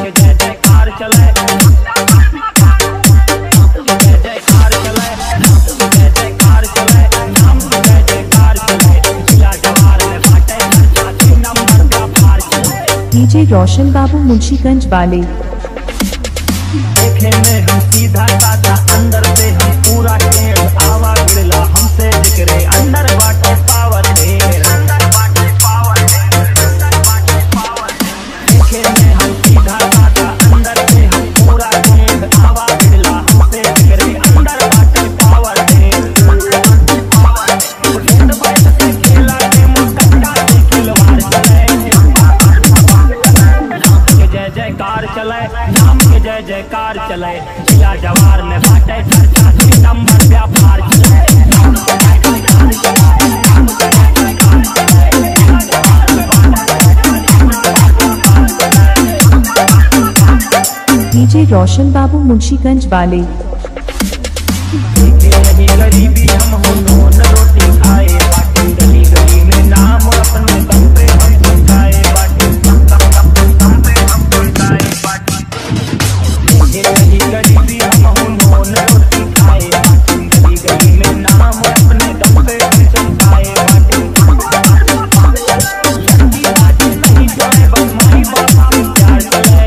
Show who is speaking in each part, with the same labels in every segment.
Speaker 1: जय जयकार चले, जय जयकार चले, जय जयकार चले, नाम जय जयकार चले, जिला जवार में बाटे चर्चा, 6 नंबर का पार चले।
Speaker 2: डीजे रोशन बाबू मुंशीगंज वाले।
Speaker 1: देखे में हम सीधा साधा, अंदर से हम पूरा टेढ़, आवा गिरला हमसे जिक्रे अंदर बाटे पावर ढेर। देखे में हम सीधा साधा, अंदर से हम पूरा टेढ़, आवा गिरला हमसे जिक्रे अंदर बाटे पावर ढेर। बैठ से खेला डेमो कट्टा से खिलवाड़ चले, जय जयकार चले, नाम के जय जयकार चले, जिला जवार में बाटे चर्चा, 6 नंबर व्यापार चले।
Speaker 2: डीजे रोशन बाबू मुंशीगंज वाले।
Speaker 1: नहीं गरीबी हम हो नून रोटी खाए बाटी, गली गली में नाम अपने दम पे हम पहुंचाए बाटी, दम पे हम पहुंचाए बाटी। नहीं गरीबी हम हो नून रोटी खाए बाटी, गली गली में नाम अपने दम पे हम पहुंचाए बाटी। लंबी बातें नहीं जाए बस माई बाप से प्यार चले,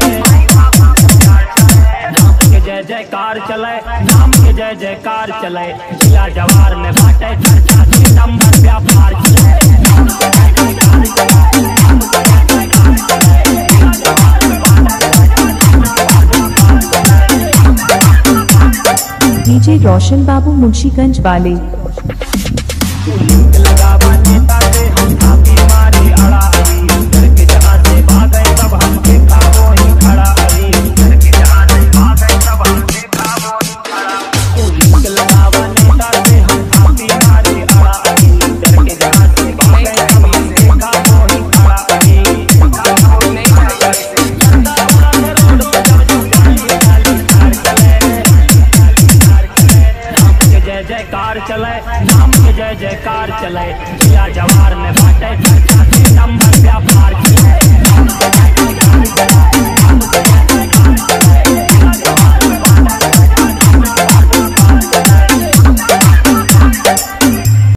Speaker 1: नाम के जय जयकार चले, नाम के जय जयकार चले, जिला जवार में बाटे चर्चा, 6 नंबर व्यापार चले।
Speaker 2: डीजे रोशन बाबू मुंशीगंज वाले।